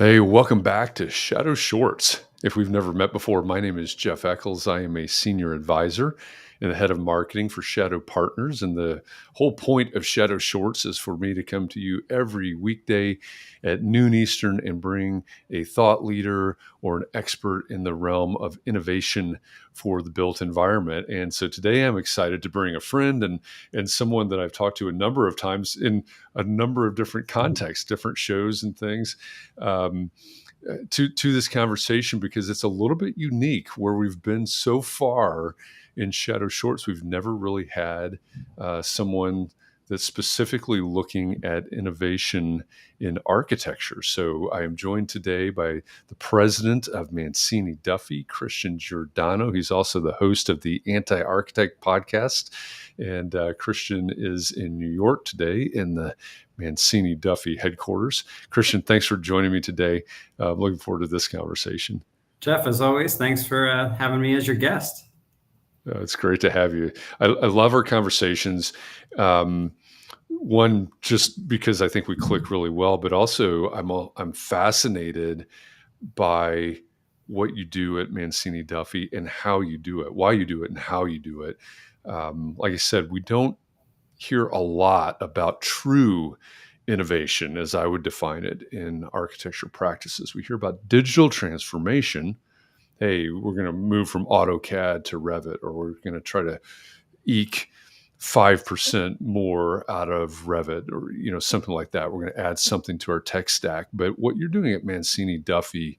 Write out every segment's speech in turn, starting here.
Hey, welcome back to Shadow Shorts. If we've never met before, my name is Jeff Echols. I am a senior advisor and the head of marketing for Shadow Partners. And the whole point of Shadow Shorts is for me to come to you every weekday at noon Eastern and bring a thought leader or an expert in the realm of innovation for the built environment. And so today I'm excited to bring a friend and someone that I've talked to a number of times in a number of different contexts, different shows and things. Um, to this conversation because it's a little bit unique where we've been so far in Shadow Shorts. We've never really had someone that's specifically looking at innovation in architecture. So I am joined today by the president of MANCINI DUFFY, Christian Giordano. He's also the host of the Anti-Architect podcast. And Christian is in New York today in the MANCINI DUFFY headquarters. Christian, thanks for joining me today. I'm looking forward to this conversation. Jeff, as always, thanks for having me as your guest. It's great to have you. I love our conversations. One, just because I think we click really well, but also I'm fascinated by what you do at MANCINI DUFFY and how you do it, why you do it, and how you do it. Like I said, we don't hear a lot about true innovation, as I would define it, in architecture practices. We hear about digital transformation. Hey, we're going to move from AutoCAD to Revit, or we're going to try to eke 5% more out of Revit, or something like that. We're going to add something to our tech stack. But what you're doing at MANCINI DUFFY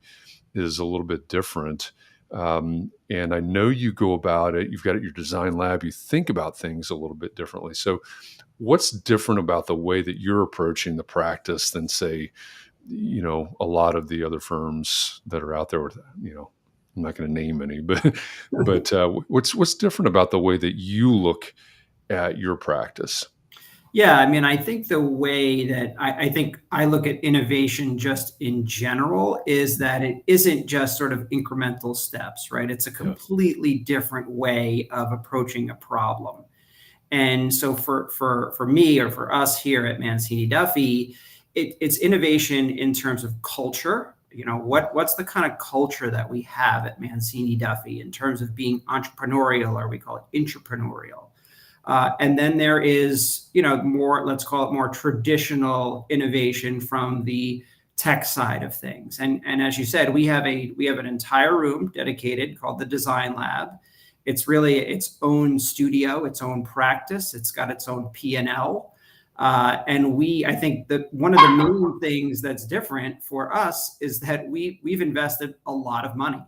is a little bit different. And I know you go about it. You've got it at your design lab. You think about things a little bit differently. So what's different about the way that you're approaching the practice than, say, a lot of the other firms that are out there with, I'm not going to name any, but what's different about the way that you look at your practice? Yeah, I mean, I think the way that I think I look at innovation just in general is that it isn't just sort of incremental steps, right? It's a Yeah. completely different way of approaching a problem. And so for me or for us here at MANCINI DUFFY, it's innovation in terms of culture. What's the kind of culture that we have at MANCINI DUFFY in terms of being entrepreneurial, or we call it intrapreneurial. And then there is, more, let's call it more traditional innovation from the tech side of things. And as you said, we have an entire room dedicated called the Design Lab. It's really its own studio, its own practice. It's got its own P&L. I think that one of the main things that's different for us is that we've invested a lot of money.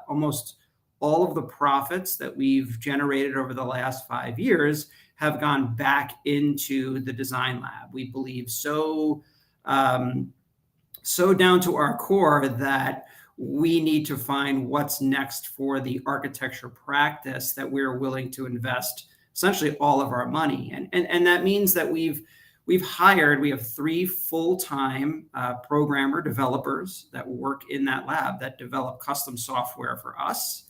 Almost all of the profits that we've generated over the last 5 years have gone back into the design lab. We believe so down to our core that we need to find what's next for the architecture practice that we're willing to invest essentially all of our money. And that means that we have 3 full-time programmer developers that work in that lab that develop custom software for us.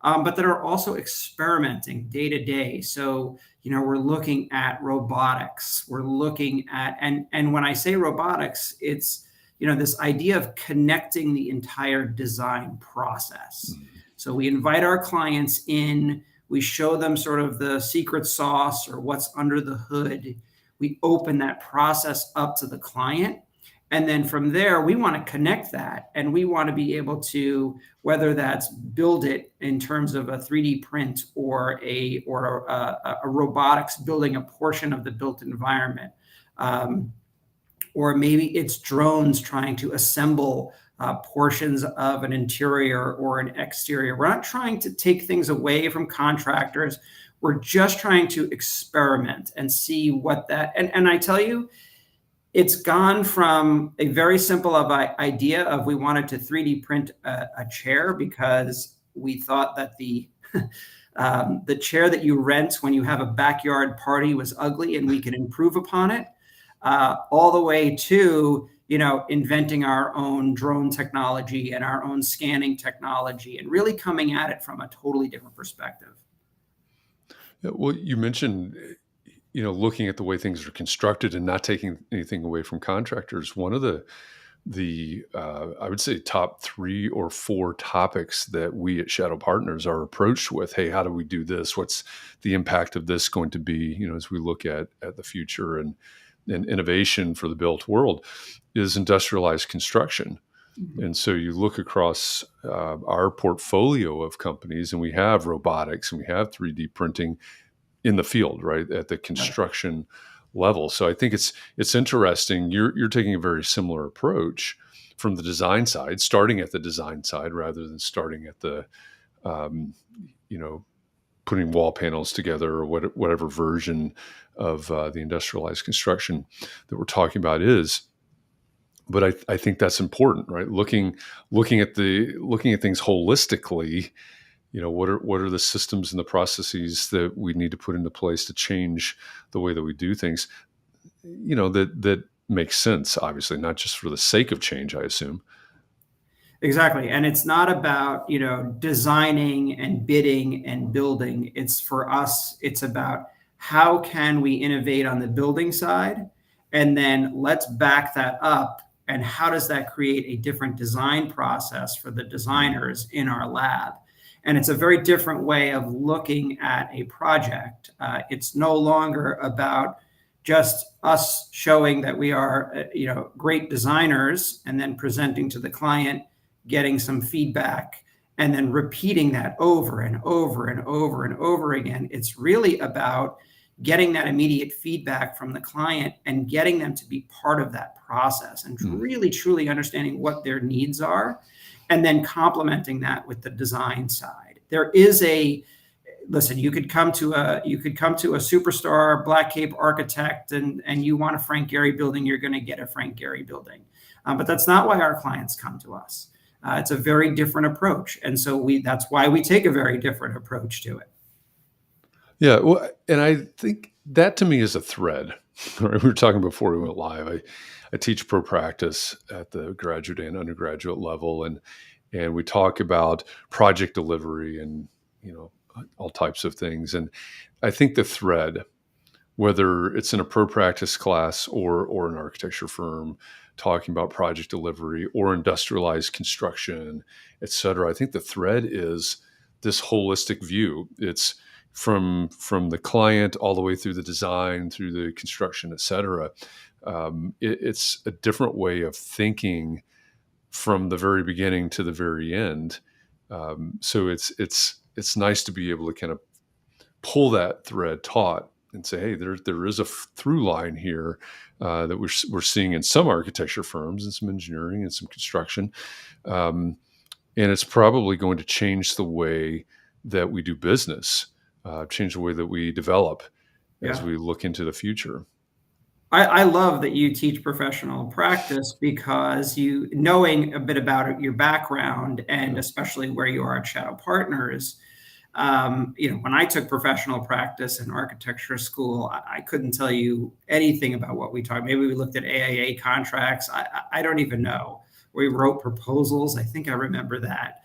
But that are also experimenting day to day. So, we're looking at robotics. We're looking at, and when I say robotics, it's, this idea of connecting the entire design process. Mm-hmm. So we invite our clients in, we show them sort of the secret sauce or what's under the hood. We open that process up to the client. And then from there, we want to connect that, and we want to be able to, whether that's build it in terms of a 3D print or a robotics building a portion of the built environment, or maybe it's drones trying to assemble portions of an interior or an exterior. We're not trying to take things away from contractors. We're just trying to experiment and see what that. And I tell you, it's gone from a very simple idea of we wanted to 3D print a chair because we thought that the chair that you rent when you have a backyard party was ugly and we can improve upon it, all the way to inventing our own drone technology and our own scanning technology and really coming at it from a totally different perspective. Yeah, well, you mentioned looking at the way things are constructed and not taking anything away from contractors. One of the the I would say top 3 or 4 topics that we at Shadow Partners are approached with. Hey, how do we do this? What's the impact of this going to be? As we look at the future and innovation for the built world, is industrialized construction. Mhm. And so you look across our portfolio of companies, and we have robotics and we have 3D printing in the field, right, at the Right. construction level. So I think it's interesting. You're taking a very similar approach from the design side, starting at the design side rather than starting at the um, you know putting wall panels together or whatever version of the industrialized construction that we're talking about is. But I think that's important, right? Looking at things holistically. What are the systems and the processes that we need to put into place to change the way that we do things, that makes sense, obviously, not just for the sake of change, I assume. Exactly. And it's not about, designing and bidding and building. It's for us, it's about how can we innovate on the building side? And then let's back that up. And how does that create a different design process for the Mhm. designers in our lab? And it's a very different way of looking at a project. It's no longer about just us showing that we are, great designers and then presenting to the client, getting some feedback, and then repeating that over and over and over and over again. It's really about getting that immediate feedback from the client and getting them to be part of that process and Mm. really truly understanding what their needs are, and then complementing that with the design side. There is a listen, you could come to a superstar black cape architect, and you want a Frank Gehry building, you're going to get a Frank Gehry building. But that's not why our clients come to us. It's a very different approach, and so that's why we take a very different approach to it. Yeah, well, and I think that to me is a thread. Right? We were talking before we went live. I teach pro practice at the graduate and undergraduate level, and we talk about project delivery and all types of things. And I think the thread, whether it's in a pro practice class or an architecture firm talking about project delivery or industrialized construction, et cetera, I think the thread is this holistic view. It's from the client all the way through the design, through the construction, et cetera. It's a different way of thinking from the very beginning to the very end. So it's nice to be able to kind of pull that thread taut and say, hey, there is a through line here that we're seeing in some architecture firms and some engineering and some construction, um, and it's probably going to change the way that we do business, change the way that we develop as Yeah. we look into the future. I love that you teach professional practice, because you knowing a bit about your background and Yeah. especially where you are at Shadow Partners. When I took professional practice in architecture school, I couldn't tell you anything about what we talked. Maybe we looked at AIA contracts. I don't even know. We wrote proposals. I think I remember that.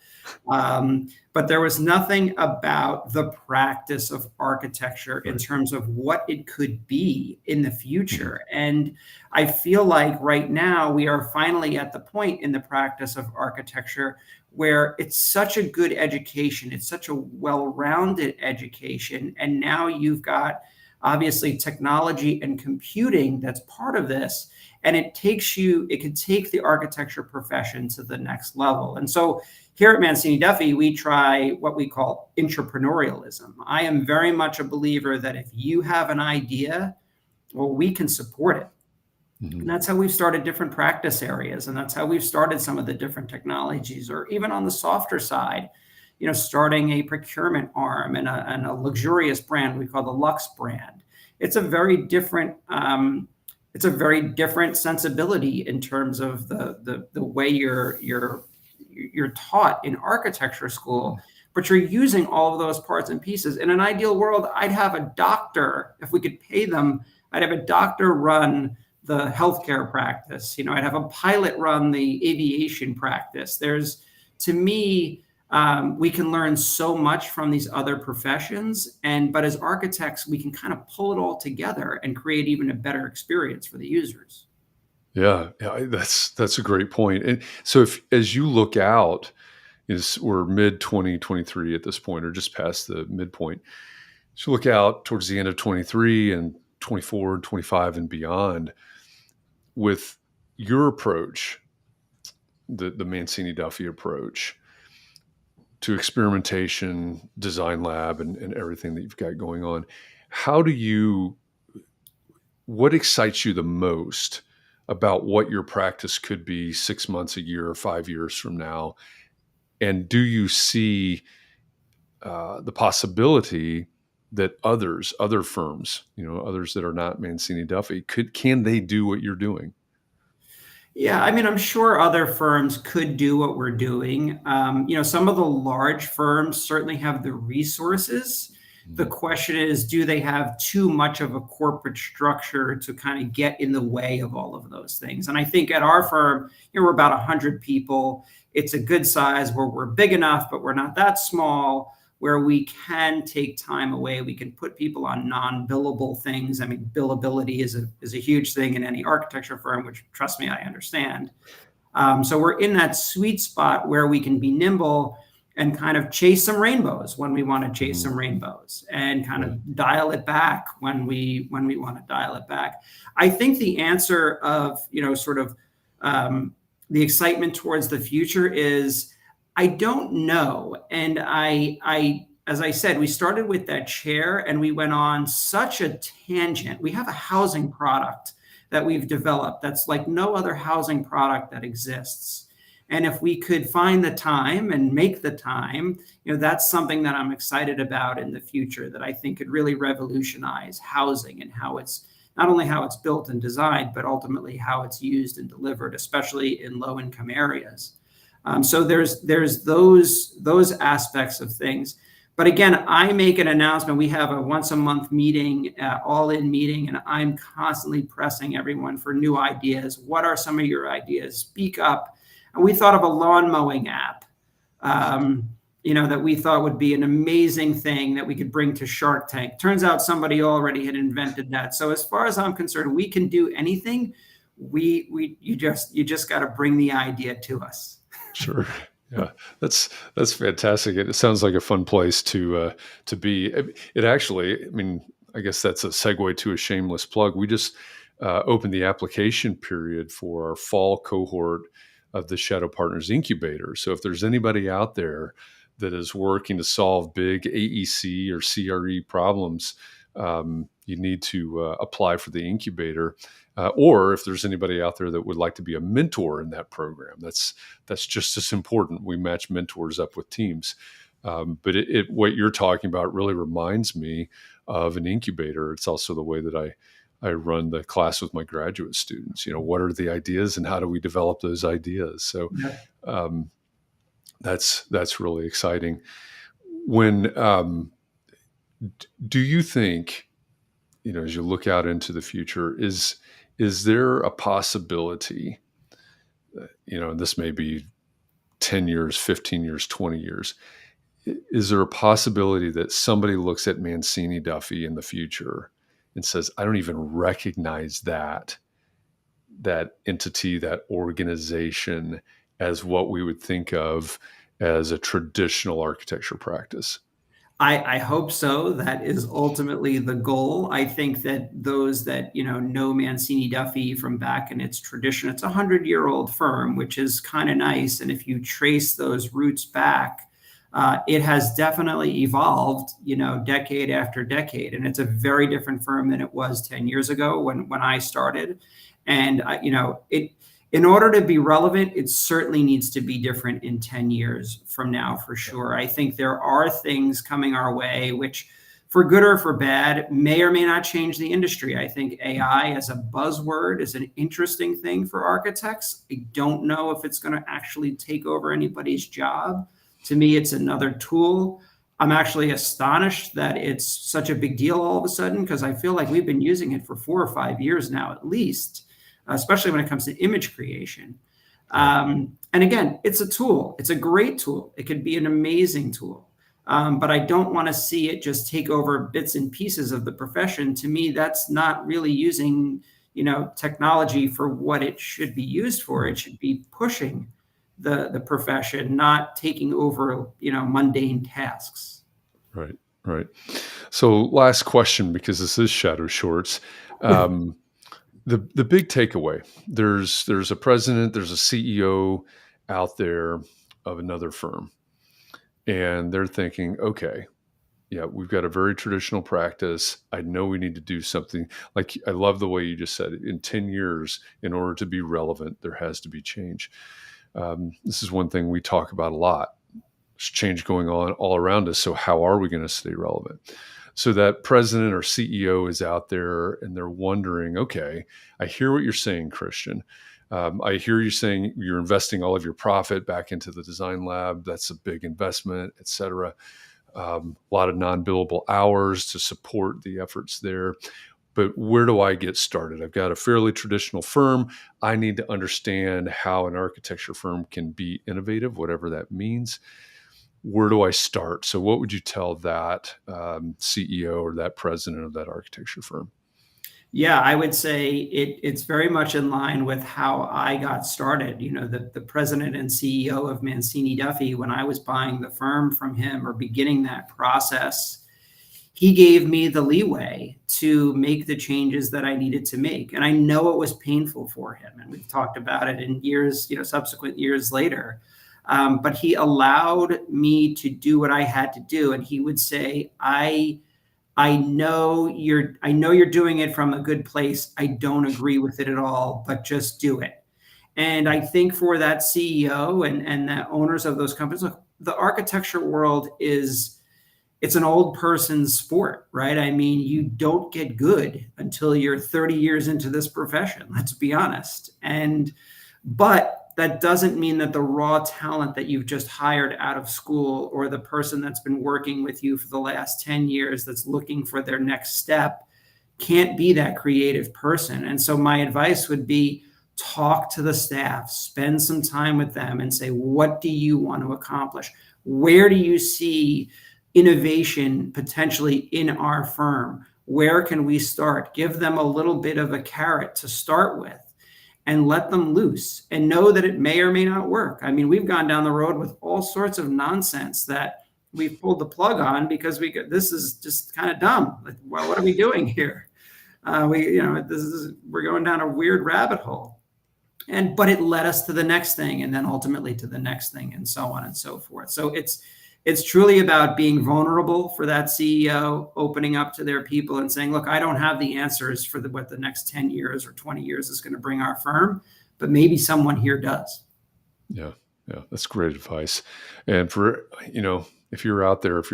But there was nothing about the practice of architecture in Right. terms of what it could be in the Mhm. future. And I feel like right now we are finally at the point in the practice of architecture where it's such a good education, it's such a well rounded education. And now you've got obviously technology and computing that's part of this. And it can take the architecture profession to the next level. And so here at Mancini Duffy, we try what we call entrepreneurialism. I am very much a believer that if you have an idea, well, we can support it. And Mhm. that's how we've started different practice areas. And that's how we've started some of the different technologies, or even on the softer side, starting a procurement arm and a luxurious brand we call the Lux brand. It's a very different, it's a very different sensibility in terms of the way you're taught in architecture school, but you're using all of those parts and pieces. In an ideal world, I'd have a doctor, if we could pay them, I'd have a doctor run the healthcare practice. I'd have a pilot run the aviation practice. To me, we can learn so much from these other professions, but as architects, we can kind of pull it all together and create even a better experience for the users. Yeah, yeah, that's a great point. And so, if as you look out, we're mid 2023 at this point, or just past the midpoint. So look out towards the end of 23 and 24 and 25 and beyond with your approach, the Mancini Duffy approach to experimentation, design lab, and everything that you've got going on. How do you, what excites you the most about what your practice could be 6 months, a year, or 5 years from now? And do you see the possibility that other firms, others that are not Mancini Duffy, can they do what you're doing? Yeah, I mean, I'm sure other firms could do what we're doing. Some of the large firms certainly have the resources. The Mhm. question is, do they have too much of a corporate structure to kind of get in the way of all of those things? And I think at our firm, we're about 100 people. It's a good size where we're big enough, but we're not that small, where we can take time away. We can put people on non-billable things. I mean, billability is a huge thing in any architecture firm, which, trust me, I understand. So we're in that sweet spot where we can be nimble and kind of chase some rainbows when we want to chase Mhm. some rainbows, and kind Yeah. of dial it back when we want to dial it back. I think the answer of, sort of, the excitement towards the future is, I don't know. And as I said, we started with that chair and we went on such a tangent. We have a housing product that we've developed that's like no other housing product that exists. And if we could find the time and make the time, that's something that I'm excited about in the future, that I think could really revolutionize housing and how it's, not only how it's built and designed, but ultimately how it's used and delivered, especially in low income areas. So there's those aspects of things. But again, I make an announcement. We have a once a month meeting, all in meeting, and I'm constantly pressing everyone for new ideas. What are some of your ideas? Speak up. And we thought of a lawn mowing app, that we thought would be an amazing thing that we could bring to Shark Tank. Turns out somebody already had invented that. So as far as I'm concerned, we can do anything. You just got to bring the idea to us. Sure. Yeah, that's fantastic. It sounds like a fun place to be. It actually, I mean, I guess that's a segue to a shameless plug. We just opened the application period for our fall cohort of the Shadow Partners Incubator. So if there's anybody out there that is working to solve big AEC or CRE problems, you need to apply for the incubator. Or if there's anybody out there that would like to be a mentor in that program, that's just as important. We match mentors up with teams. But what you're talking about really reminds me of an incubator. It's also the way that I run the class with my graduate students. What are the ideas and how do we develop those ideas? So Yeah. um, that's really exciting. When do you think, as you look out into the future, is there a possibility, and this may be 10 years, 15 years, 20 years, is there a possibility that somebody looks at Mancini Duffy in the future and says, I don't even recognize that entity, that organization, as what we would think of as a traditional architecture practice? I hope so. That is ultimately the goal. I think that those that know Mancini Duffy from back in its tradition, it's a 100-year-old firm, which is kind of nice. And if you trace those roots back, it has definitely evolved, decade after decade, and it's a very different firm than it was 10 years ago when I started. And it, in order to be relevant, it certainly needs to be different in 10 years from now, for sure. I think there are things coming our way, which, for good or for bad, may or may not change the industry. I think AI as a buzzword is an interesting thing for architects. I don't know if it's going to actually take over anybody's job. To me, it's another tool. I'm actually astonished that it's such a big deal all of a sudden, because I feel like we've been using it for 4 or 5 years now, at least, especially when it comes to image creation. Yeah. And again, it's a tool. It's a great tool. It could be an amazing tool. But I don't want to see it just take over bits and pieces of the profession. To me, that's not really using, technology for what it should be used for. It should be pushing the profession, not taking over, mundane tasks. Right, right. So last question, because this is Shadow Shorts. The big takeaway, there's a president, there's a CEO out there of another firm, and they're thinking, okay, yeah, we've got a very traditional practice. I know we need to do something. Like, I love the way you just said it. In 10 years, in order to be relevant, there has to be change. This is one thing we talk about a lot. There's change going on all around us. So how are we going to stay relevant? So that president or CEO is out there and they're wondering, okay, I hear what you're saying, Christian. I hear you saying you're investing all of your profit back into the design lab. That's a big investment, et cetera. A lot of non-billable hours to support the efforts there. But where do I get started? I've got a fairly traditional firm. I need to understand how an architecture firm can be innovative, whatever that means. Where do I start? So what would you tell that CEO or that president of that architecture firm? Yeah, I would say it's very much in line with how I got started. The president and CEO of MANCINI DUFFY, when I was buying the firm from him or beginning that process, he gave me the leeway to make the changes that I needed to make. And I know it was painful for him. And we've talked about it in years, subsequent years later. But he allowed me to do what I had to do. And he would say, I know you're doing it from a good place. I don't agree with it at all, but just do it. And I think for that CEO and the owners of those companies, look, the architecture world it's an old person's sport, right? I mean, you don't get good until you're 30 years into this profession, let's be honest. But that doesn't mean that the raw talent that you've just hired out of school, or the person that's been working with you for the last 10 years that's looking for their next step, can't be that creative person. And so my advice would be, talk to the staff, spend some time with them and say, what do you want to accomplish? Where do you see innovation potentially in our firm? Where can we start? Give them a little bit of a carrot to start with and let them loose, and know that it may or may not work. I mean, we've gone down the road with all sorts of nonsense that we've pulled the plug on because this is just kind of dumb. Like, well, what are we doing here? We're going down a weird rabbit hole. But it led us to the next thing, and then ultimately to the next thing, and so on and so forth. So it's truly about being vulnerable for that CEO, opening up to their people and saying, look, I don't have the answers for what the next 10 years or 20 years is going to bring our firm, but maybe someone here does. Yeah. That's great advice. And for, if you're out there, if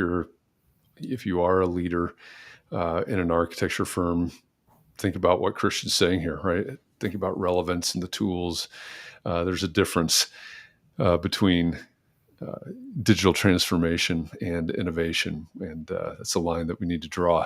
you are a leader in an architecture firm, think about what Christian's saying here, right? Think about relevance and the tools. There's a difference between digital transformation and innovation. And that's a line that we need to draw.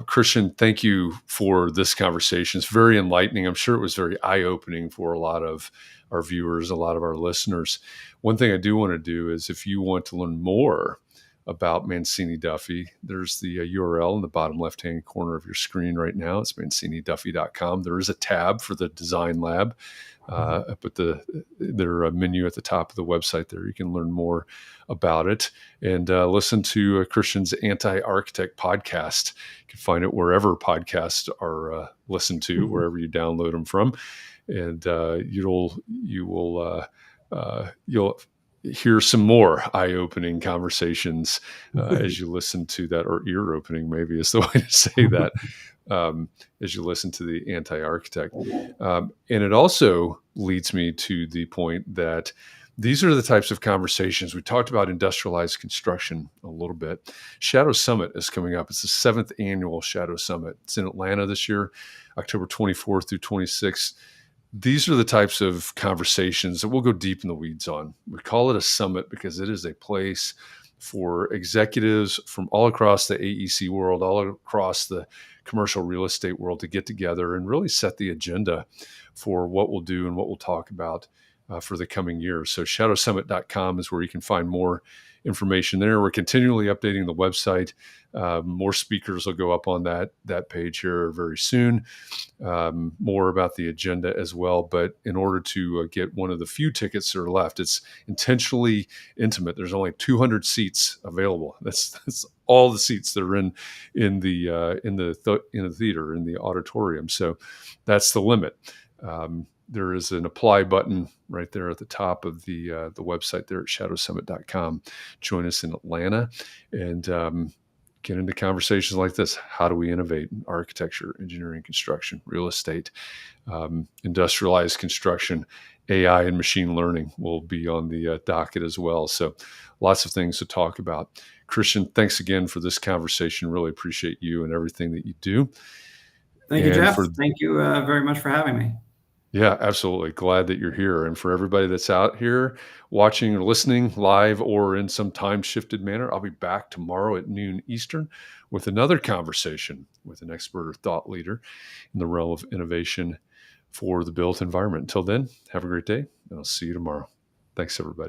Christian, thank you for this conversation. It's very enlightening. I'm sure it was very eye-opening for a lot of our viewers, a lot of our listeners. One thing I do want to do is, if you want to learn more about MANCINI DUFFY, there's the URL in the bottom left-hand corner of your screen right now. It's manciniduffy.com. There is a tab for the design lab. I put their menu at the top of the website there. You can learn more about it and listen to Christian's Anti-Architect podcast. You can find it wherever podcasts are listened to, wherever you download them from, and you'll hear some more eye-opening conversations as you listen to that, or ear-opening maybe is the way to say that. As you listen to the Anti-Architect. And it also leads me to the point that these are the types of conversations. We talked about industrialized construction a little bit. Shadow Summit is coming up. It's the 7th annual Shadow Summit. It's in Atlanta this year, October 24th through 26th. These are the types of conversations that we'll go deep in the weeds on. We call it a summit because it is a place for executives from all across the AEC world, all across the commercial real estate world, to get together and really set the agenda for what we'll do and what we'll talk about for the coming year. So shadowsummit.com is where you can find more information there. We're continually updating the website. More speakers will go up on that page here very soon. More about the agenda as well. But in order to get one of the few tickets that are left, it's intentionally intimate. There's only 200 seats available. That's all the seats that are in the theater, in the auditorium. So that's the limit. There is an apply button right there at the top of the website there at shadowsummit.com. Join us in Atlanta and get into conversations like this. How do we innovate in architecture, engineering, construction, real estate, industrialized construction? AI and machine learning will be on the docket as well. So lots of things to talk about. Christian, thanks again for this conversation. Really appreciate you and everything that you do. Thank you, Jeff. Thank you very much for having me. Yeah, absolutely. Glad that you're here. And for everybody that's out here watching or listening live or in some time shifted manner, I'll be back tomorrow at noon Eastern with another conversation with an expert or thought leader in the realm of innovation for the built environment. Until then, have a great day, and I'll see you tomorrow. Thanks, everybody.